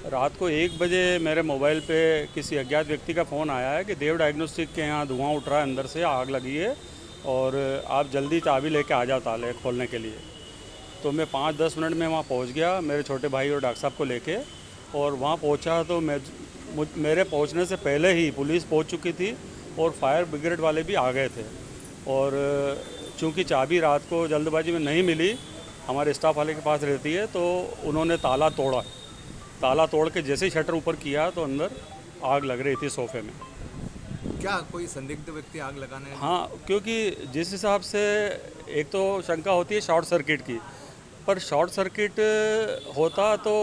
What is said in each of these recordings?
रात को 1 बजे मेरे मोबाइल पे किसी अज्ञात व्यक्ति का फ़ोन आया है कि देव डायग्नोस्टिक के यहाँ धुआं उठ रहा है, अंदर से आग लगी है और आप जल्दी चाबी लेके आ जाओ ताले खोलने के लिए। तो मैं 5-10 मिनट में वहाँ पहुँच गया मेरे छोटे भाई और डॉक्टर साहब को लेके, और वहाँ पहुँचा तो मेरे पहुँचने से पहले ही पुलिस पहुँच चुकी थी और फायर ब्रिगेड वाले भी आ गए थे। और चूँकि चाबी रात को जल्दबाजी में नहीं मिली, हमारे स्टाफ वाले के पास रहती है, तो उन्होंने ताला तोड़ के जैसे ही शटर ऊपर किया तो अंदर आग लग रही थी सोफे में। क्या कोई संदिग्ध व्यक्ति आग लगाने? हाँ, क्योंकि जिस हिसाब से एक तो शंका होती है शॉर्ट सर्किट की, पर शॉर्ट सर्किट होता तो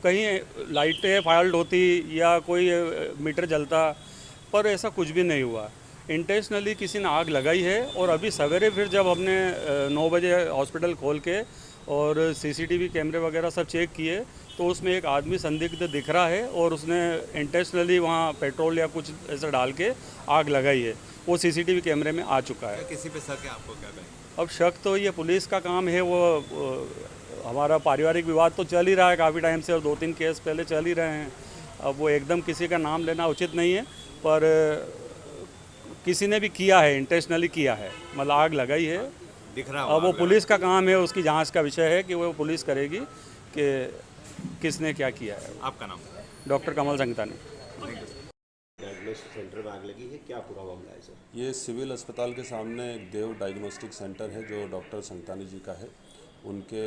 कहीं लाइटें फाल्ट होती या कोई मीटर जलता, पर ऐसा कुछ भी नहीं हुआ। इंटेंशनली किसी ने आग लगाई है। और अभी सवेरे फिर जब हमने 9 बजे हॉस्पिटल खोल के और सीसीटीवी कैमरे वगैरह सब चेक किए तो उसमें एक आदमी संदिग्ध दिख रहा है और उसने इंटेंशनली वहाँ पेट्रोल या कुछ ऐसा डाल के आग लगाई है। वो सीसीटीवी कैमरे में आ चुका है। किसी पे शक है आपको? क्या कहें? अब शक तो ये पुलिस का काम है, वो हमारा पारिवारिक विवाद तो चल ही रहा है काफ़ी टाइम से और 2-3 केस पहले चल ही रहे हैं। अब वो एकदम किसी का नाम लेना उचित नहीं है, पर किसी ने भी किया है, इंटेंशनली किया है, मतलब आग लगाई है, दिख रहा। अब वो पुलिस का काम है, उसकी जांच का विषय है कि वो पुलिस करेगी कि किसने क्या किया है। आपका नाम? डॉक्टर कमल संगतानी। डायग्नोस्टिक सेंटर में आग लगी है, क्या पूरा मामला है सर? ये सिविल अस्पताल के सामने एक देव डायग्नोस्टिक सेंटर है जो डॉक्टर संगतानी जी का है। उनके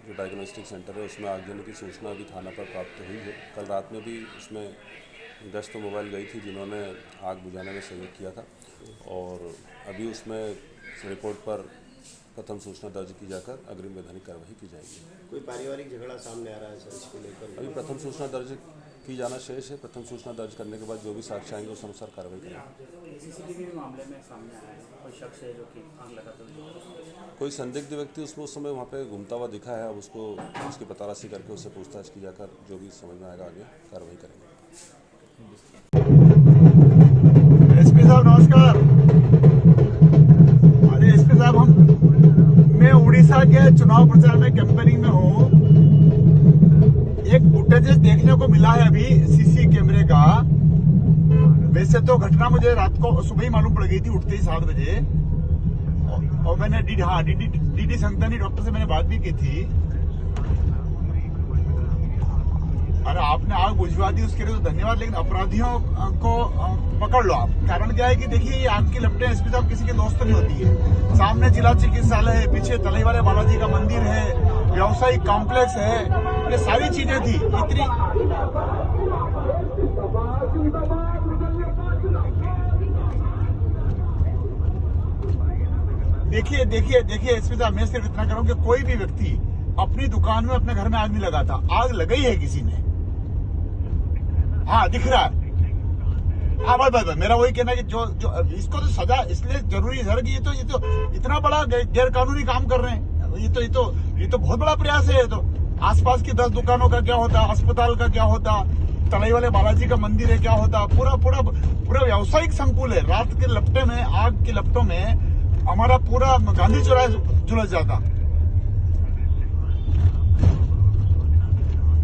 जो डायग्नोस्टिक सेंटर है उसमें आगजनी की सूचना अभी थाना पर प्राप्त हुई है। कल रात में भी उसमें 10 तो मोबाइल गई थी जिन्होंने आग बुझाने में सहयोग किया था, और अभी उसमें रिपोर्ट पर प्रथम सूचना दर्ज की जाकर अग्रिम वैधानिक कार्रवाई की जाएगी। कोई पारिवारिक झगड़ा सामने आ रहा है सर इसको लेकर? अभी प्रथम सूचना दर्ज की जाना शेष है। प्रथम सूचना दर्ज करने के बाद जो भी साक्ष्य आएंगे उस अनुसार कार्रवाई करेंगे। सीसीटीवी मामले में सामने आया है कोई शख्स है जो कि आग लगाता है? कोई संदिग्ध व्यक्ति उसमें उस समय वहाँ पे घूमता हुआ दिखा है। अब उसको उसकी पताराशी करके उससे पूछताछ की जाकर जो भी समझ में आएगा आगे कार्रवाई करेंगे। एसपी साहब नमस्कार। अरे एसपी साहब, मैं उड़ीसा के चुनाव प्रचार में कैंपेनिंग में हूँ। एक फुटेज देखने को मिला है अभी सीसी कैमरे का। वैसे तो घटना मुझे रात को सुबह ही मालूम पड़ गई थी, उठते ही 7 बजे, और मैंने डीडी संगतानी डॉक्टर से मैंने बात भी की थी। अरे आपने आग बुझवा दी उसके लिए तो धन्यवाद, लेकिन अपराधियों को पकड़ लो आप। कारण क्या है कि देखिए ये आग की लपटें एसपी साहब किसी के दोस्त नहीं होती है। सामने जिला चिकित्सालय है, पीछे तलैवाले बालाजी का मंदिर है, व्यावसायिक कॉम्प्लेक्स है, ये सारी चीजें थी। इतनी देखिए एसपी साहब, मैं सिर्फ इतना करूं कि कोई भी व्यक्ति अपनी दुकान में अपने घर में आग नहीं लगाता। आग लगाई है किसी ने। हाँ, दिख रहा है। हाँ बस मेरा वही कहना है कि जो इसको तो सजा इसलिए जरूरी है सर कि ये तो इतना बड़ा गैर कानूनी काम कर रहे हैं। ये तो बहुत बड़ा प्रयास है। ये तो आसपास की 10 दुकानों का क्या होता, अस्पताल का क्या होता, तलैवाले बालाजी का मंदिर है क्या होता, पूरा व्यावसायिक संकुल है। रात के लपटे में, आग की लपटों में हमारा पूरा गांधी चौराहा झुलस जाता।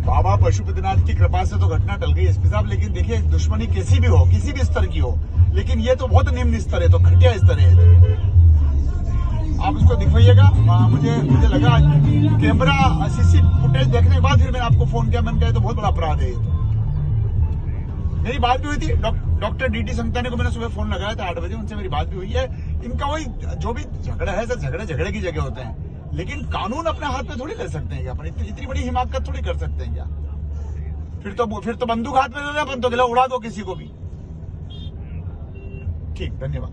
बाबा पशुपतिनाथ की कृपा से तो घटना टल गई एसपी साहब, लेकिन देखिए दुश्मनी कैसी भी हो, किसी भी स्तर की हो, लेकिन ये तो बहुत निम्न स्तर है, तो घटिया स्तर है। आप उसको दिखवाइएगा। मुझे लगा कैमरा सीसी फुटेज देखने के बाद फिर मैंने आपको फोन किया। मैंने कहा तो बहुत बड़ा अपराध है। मेरी बात भी हुई थी डॉक्टर डीडी संगतानी को, मैंने सुबह फोन लगाया था 8 बजे, उनसे मेरी बात भी हुई है। इनका वही जो भी झगड़ा है सर, झगड़े की जगह होते हैं, लेकिन कानून अपने हाथ में थोड़ी ले सकते हैं क्या? अपन इतनी बड़ी हिमाकत थोड़ी कर सकते हैं क्या? फिर तो बंदूक हाथ में ले लो, बंदूक उड़ा दो किसी को भी। ठीक, धन्यवाद।